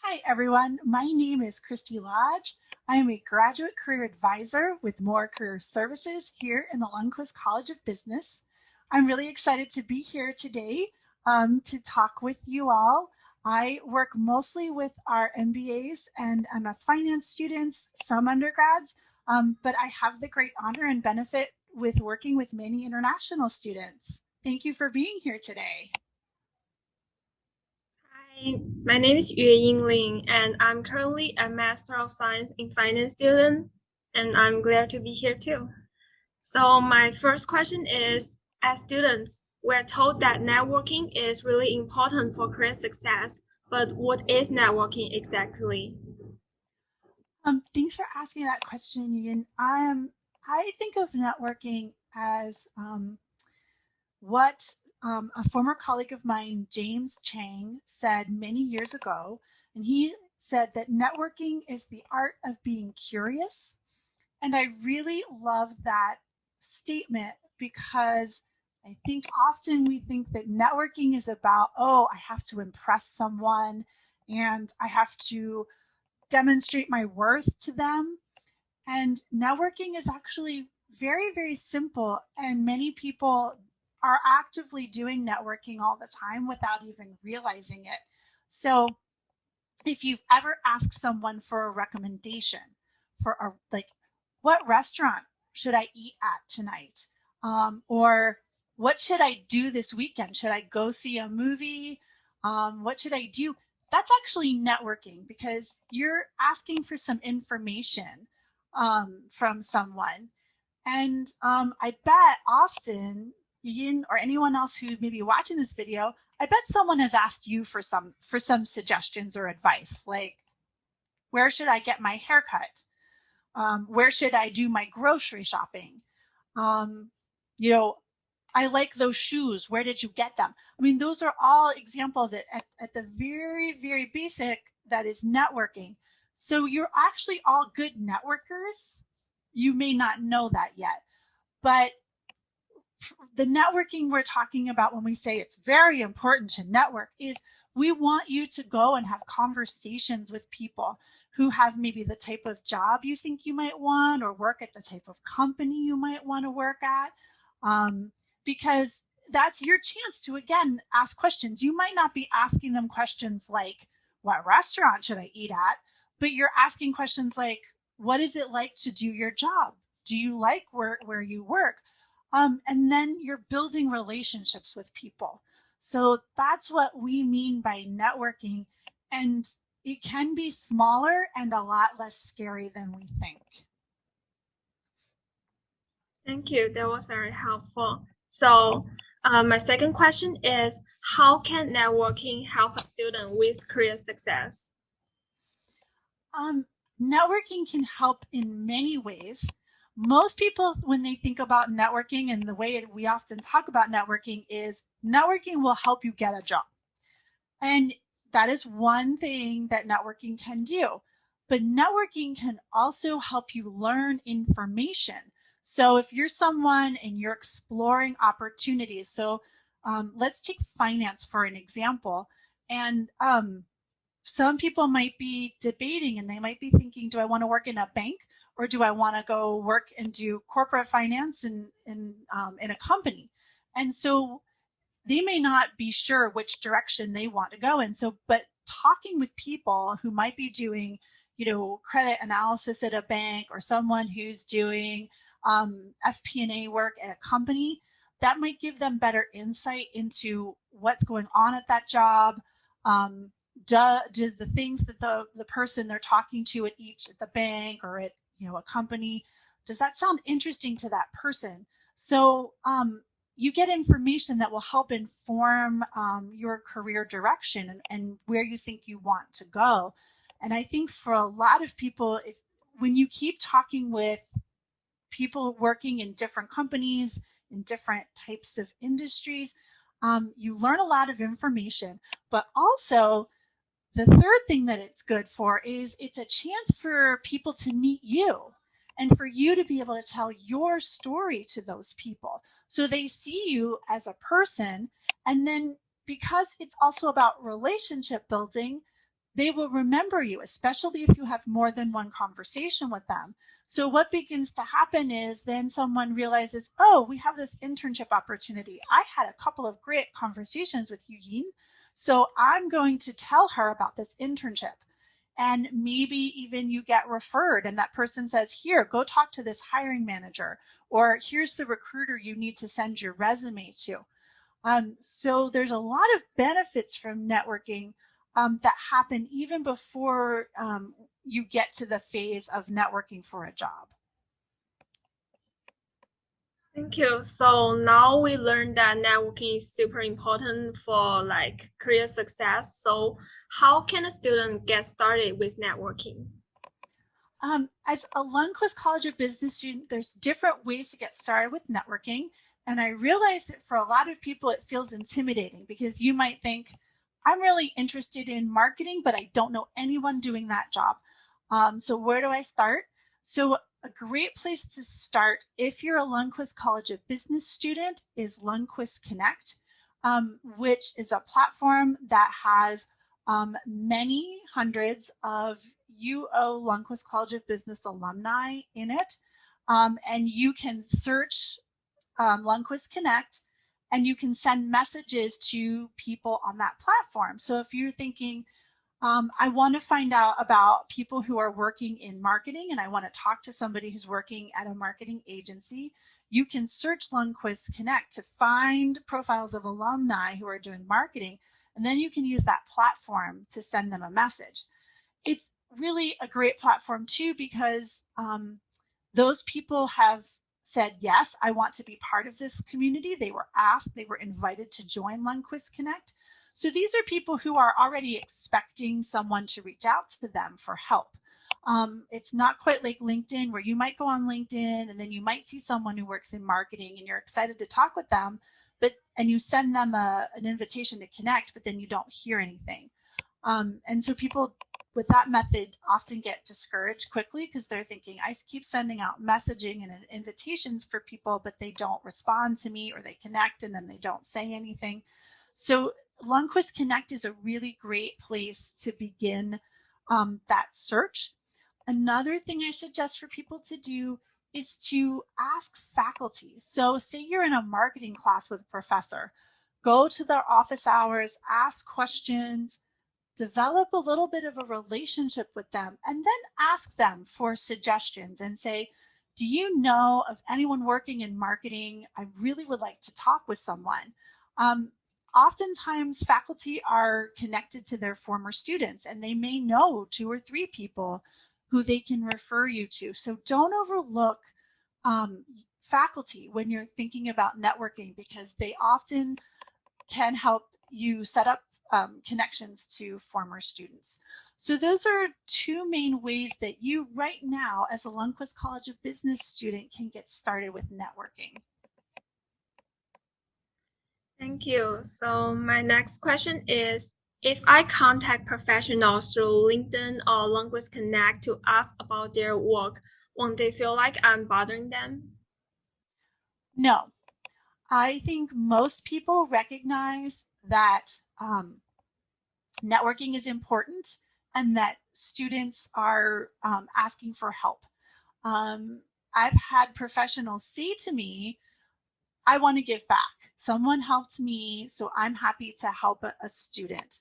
Hi, everyone. My name is Christy Lodge. I am a graduate career advisor with Mohr Career Services here in the Lundquist College of Business. I'm really excited to be here today to talk with you all. I work mostly with our MBAs and MS Finance students, some undergrads, but I have the great honor and benefit with working with many international students. Thank you for being here today. Hi, my name is Yue Lin, and I'm currently a Master of Science in Finance student, and I'm glad to be here too. So my first question is, as students, we're told that networking is really important for career success, but what is networking exactly? Thanks for asking that question, Ian. I think of networking as what a former colleague of mine, James Chang, said many years ago. And he said that networking is the art of being curious. And I really love that statement because I think often we think that networking is about, oh, I have to impress someone and I have to demonstrate my worth to them. And networking is actually very, very simple. And many people are actively doing networking all the time without even realizing it. So if you've ever asked someone for a recommendation for like, what restaurant should I eat at tonight? Or what should I do this weekend? Should I go see a movie? What should I do? That's actually networking because you're asking for some information from someone. And I bet often Yin or anyone else who may be watching this video, I bet someone has asked you for some suggestions or advice, like where should I get my haircut? Where should I do my grocery shopping? Um, you know, I like those shoes. Where did you get them? I mean, those are all examples at the very, very basic that is networking. So you're actually all good networkers. You may not know that yet, but the networking we're talking about when we say it's very important to network is we want you to go and have conversations with people who have maybe the type of job you think you might want or work at the type of company you might want to work at. Because that's your chance to, again, ask questions. You might not be asking them questions like, what restaurant should I eat at? But you're asking questions like, what is it like to do your job? Do you like where you work? And then you're building relationships with people. So that's what we mean by networking. And it can be smaller and a lot less scary than we think. Thank you. That was very helpful. So my second question is, how can networking help a student with career success? Um, Networking can help in many ways. Most people, when they think about networking, and the way we often talk about networking is networking will help you get a job. And that is one thing that networking can do. But networking can also help you learn information. So if you're someone and you're exploring opportunities, so let's take finance for an example. And some people might be debating and they might be thinking, do I want to work in a bank or do I want to go work and do corporate finance in a company? And so they may not be sure which direction they want to go in. So, but talking with people who might be doing, credit analysis at a bank or someone who's doing FP&A work at a company, that might give them better insight into what's going on at that job. Do the things that the person they're talking to at the bank or at a company, does that sound interesting to that person? So you get information that will help inform your career direction and where you think you want to go. And I think for a lot of people, if when you keep talking with people working in different companies, in different types of industries, you learn a lot of information. But also, the third thing that it's good for is it's a chance for people to meet you and for you to be able to tell your story to those people. So they see you as a person. And then because it's also about relationship building, they will remember you, especially if you have more than one conversation with them. So what begins to happen is then someone realizes, oh, we have this internship opportunity. I had a couple of great conversations with Yin, so I'm going to tell her about this internship. And maybe even you get referred and that person says, here, go talk to this hiring manager, or here's the recruiter you need to send your resume to. So there's a lot of benefits from networking that happen even before you get to the phase of networking for a job. Thank you. So now we learned that networking is super important for like career success. So how can a student get started with networking? As a Lundquist College of Business student, there's different ways to get started with networking. And I realize that for a lot of people, it feels intimidating because you might think, I'm really interested in marketing, but I don't know anyone doing that job. So where do I start? So a great place to start if you're a Lundquist College of Business student is Lundquist Connect, which is a platform that has many hundreds of UO Lundquist College of Business alumni in it. And you can search Lundquist Connect and you can send messages to people on that platform. So if you're thinking, I want to find out about people who are working in marketing and I want to talk to somebody who's working at a marketing agency, you can search Lundquist Connect to find profiles of alumni who are doing marketing, and then you can use that platform to send them a message. It's really a great platform too because those people have said, yes, I want to be part of this community. They were asked, they were invited to join Lundquist Connect. So these are people who are already expecting someone to reach out to them for help. It's not quite like LinkedIn where you might go on LinkedIn and then you might see someone who works in marketing and you're excited to talk with them, and you send them an invitation to connect, but then you don't hear anything. And so people with that method often get discouraged quickly because they're thinking, I keep sending out messaging and invitations for people, but they don't respond to me, or they connect and then they don't say anything. So Lundquist Connect is a really great place to begin that search. Another thing I suggest for people to do is to ask faculty. So say you're in a marketing class with a professor, go to their office hours, ask questions, develop a little bit of a relationship with them, and then ask them for suggestions and say, do you know of anyone working in marketing? I really would like to talk with someone. Oftentimes faculty are connected to their former students and they may know 2 or 3 people who they can refer you to. So don't overlook faculty when you're thinking about networking because they often can help you set up connections to former students. So those are 2 main ways that you right now as a Lundquist College of Business student can get started with networking. Thank you. So my next question is, if I contact professionals through LinkedIn or Lundquist Connect to ask about their work, won't they feel like I'm bothering them? No, I think most people recognize that networking is important and that students are asking for help. I've had professionals say to me, I want to give back. Someone helped me, so I'm happy to help a student.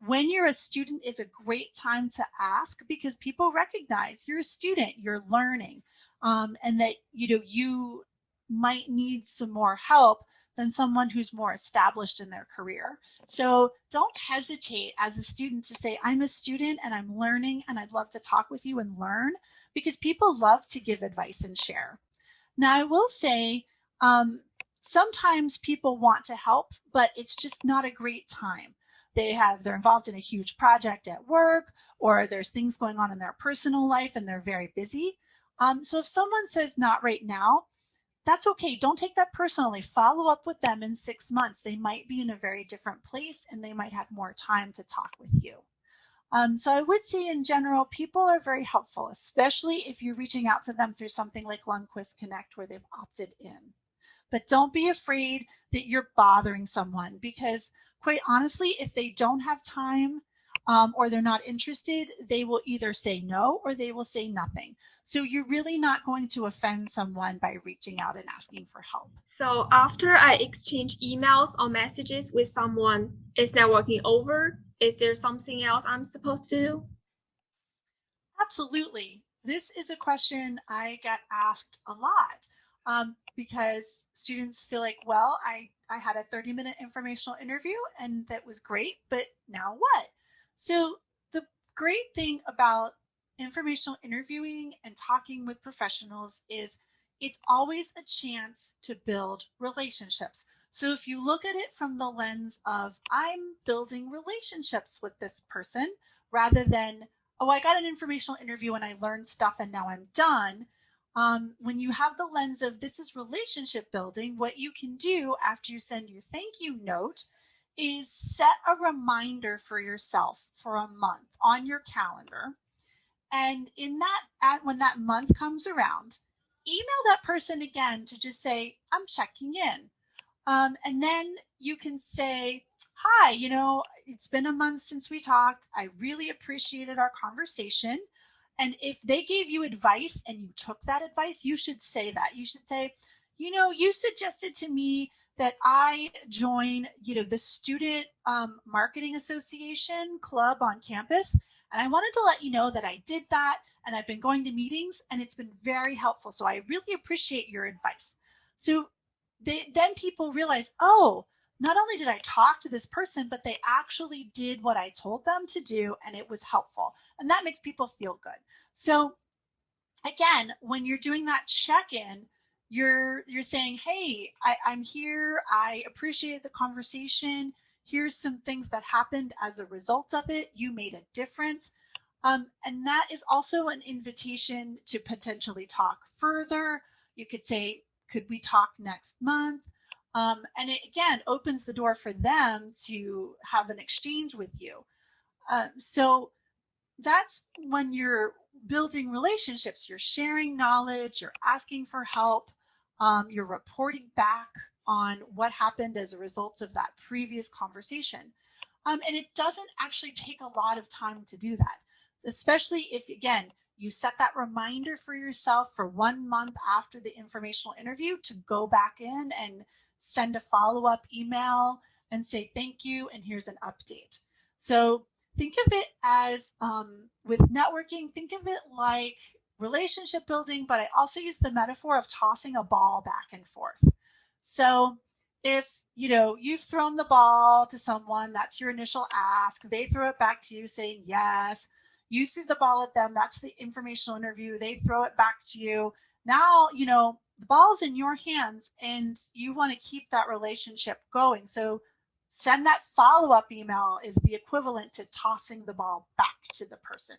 When you're a student is a great time to ask because people recognize you're a student, you're learning, and that you might need some more help than someone who's more established in their career. So don't hesitate as a student to say, I'm a student and I'm learning and I'd love to talk with you and learn, because people love to give advice and share. Now, I will say, sometimes people want to help, but it's just not a great time. They're involved in a huge project at work, or there's things going on in their personal life and they're very busy. So if someone says not right now, that's okay. Don't take that personally. Follow up with them in 6 months. They might be in a very different place and they might have more time to talk with you. So I would say in general, people are very helpful, especially if you're reaching out to them through something like Lundquist Connect where they've opted in. But don't be afraid that you're bothering someone, because quite honestly, if they don't have time, or they're not interested, they will either say no or they will say nothing. So you're really not going to offend someone by reaching out and asking for help. So after I exchange emails or messages with someone, is networking over? Is there something else I'm supposed to do? Absolutely. This is a question I get asked a lot because students feel like, well, I had a 30-minute informational interview and that was great, but now what? So, the great thing about informational interviewing and talking with professionals is it's always a chance to build relationships. So, if you look at it from the lens of I'm building relationships with this person rather than oh, I got an informational interview and I learned stuff and now I'm done. When you have the lens of this is relationship building, what you can do after you send your thank you note is set a reminder for yourself for a month on your calendar. And in that, when that month comes around, email that person again to just say, I'm checking in. And then you can say, hi, it's been a month since we talked. I really appreciated our conversation. And if they gave you advice and you took that advice, you should say that. You should say, you suggested to me that I join, the student marketing association club on campus. And I wanted to let you know that I did that and I've been going to meetings and it's been very helpful. So I really appreciate your advice. So then people realize, oh, not only did I talk to this person, but they actually did what I told them to do and it was helpful. And that makes people feel good. So again, when you're doing that check-in, you're saying, hey, I'm here. I appreciate the conversation. Here's some things that happened as a result of it. You made a difference. And that is also an invitation to potentially talk further. You could say, could we talk next month? And it again opens the door for them to have an exchange with you. So that's when you're building relationships. You're sharing knowledge, you're asking for help, you're reporting back on what happened as a result of that previous conversation. And it doesn't actually take a lot of time to do that, especially if, again, you set that reminder for yourself for 1 month after the informational interview to go back in and send a follow-up email and say thank you and here's an update. So think of it as with networking, think of it like relationship building, but I also use the metaphor of tossing a ball back and forth. So if you've thrown the ball to someone, that's your initial ask, they throw it back to you saying yes, you threw the ball at them, that's the informational interview, they throw it back to you. Now the ball's in your hands and you want to keep that relationship going. So send that follow-up email is the equivalent to tossing the ball back to the person.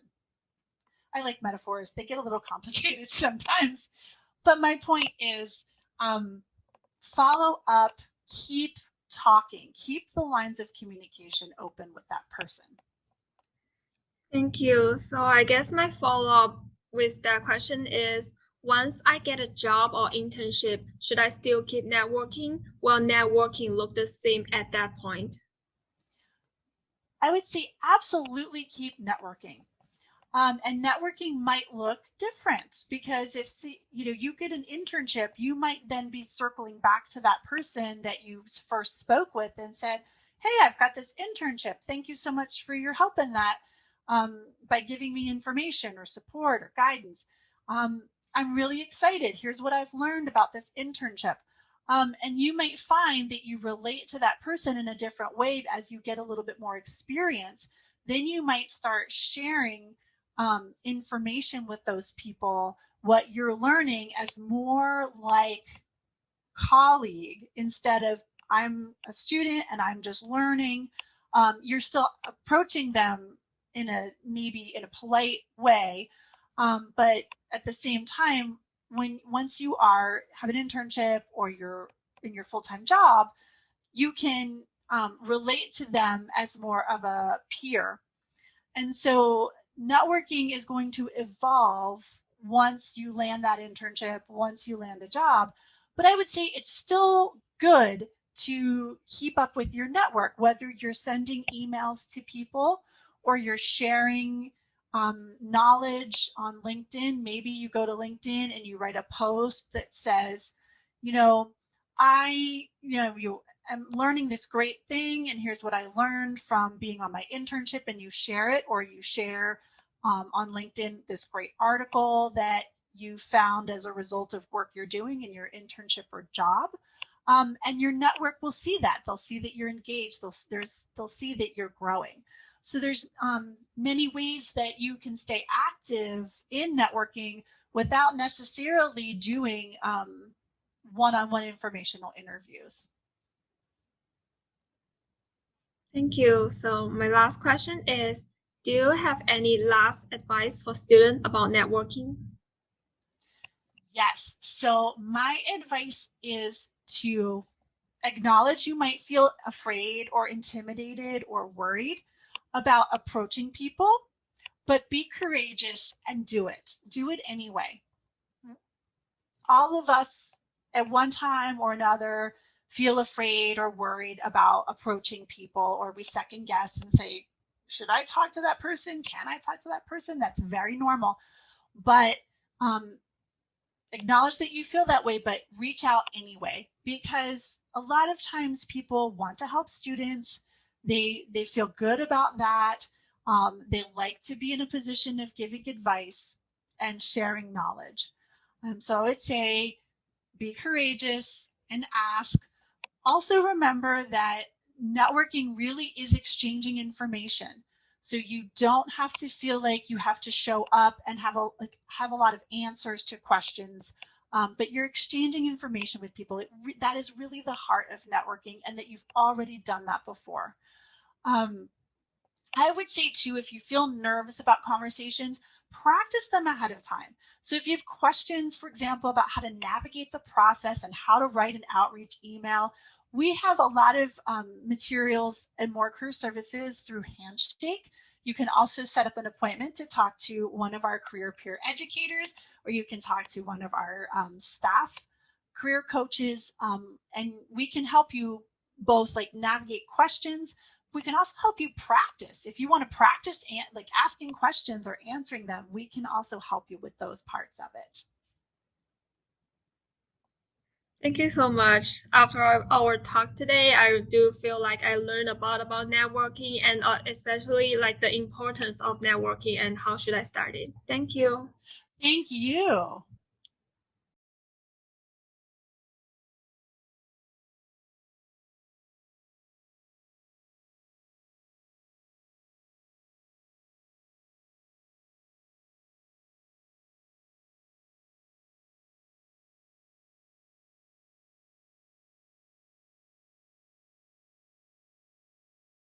I like metaphors. They get a little complicated sometimes. But my point is follow up, keep talking, keep the lines of communication open with that person. Thank you. So I guess my follow-up with that question is, once I get a job or internship, should I still keep networking? Will networking look the same at that point? I would say absolutely keep networking. And networking might look different because if you get an internship, you might then be circling back to that person that you first spoke with and said, hey, I've got this internship. Thank you so much for your help in that by giving me information or support or guidance. I'm really excited. Here's what I've learned about this internship. And you might find that you relate to that person in a different way as you get a little bit more experience. Then you might start sharing information with those people, what you're learning as more like colleague instead of I'm a student and I'm just learning. You're still approaching them maybe in a polite way, but at the same time, once you have an internship or you're in your full-time job, you can relate to them as more of a peer. And so networking is going to evolve once you land that internship, once you land a job. But I would say it's still good to keep up with your network, whether you're sending emails to people or you're sharing knowledge on LinkedIn. Maybe you go to LinkedIn and you write a post that says, you know, I'm learning this great thing, and here's what I learned from being on my internship, and you share it, or you share on LinkedIn this great article that you found as a result of work you're doing in your internship or job. And your network will see that. They'll see that you're engaged. They'll see that you're growing. So there's many ways that you can stay active in networking without necessarily doing one-on-one informational interviews. Thank you. So my last question is, do you have any last advice for students about networking? Yes. So my advice is to acknowledge you might feel afraid or intimidated or worried about approaching people, but be courageous and do it. Do it anyway. All of us at one time or another feel afraid or worried about approaching people, or we second guess and say, should I talk to that person? Can I talk to that person? That's very normal. But acknowledge that you feel that way, but reach out anyway, because a lot of times people want to help students. They feel good about that. They like to be in a position of giving advice and sharing knowledge. So I would say be courageous and ask. Also remember that networking really is exchanging information. So you don't have to feel like you have to show up and have a lot of answers to questions, but you're exchanging information with people. That is really the heart of networking, and that you've already done that before. I would say too, if you feel nervous about conversations, practice them ahead of time. So if you have questions, for example, about how to navigate the process and how to write an outreach email, we have a lot of materials in Mohr Career Services through Handshake. You can also set up an appointment to talk to one of our career peer educators, or you can talk to one of our staff career coaches, and we can help you both like navigate questions. We can also help you practice. If you want to practice like asking questions or answering them, we can also help you with those parts of it. Thank you so much. After our talk today, I do feel like I learned a lot about networking, and especially like the importance of networking and how should I start it. Thank you. Thank you.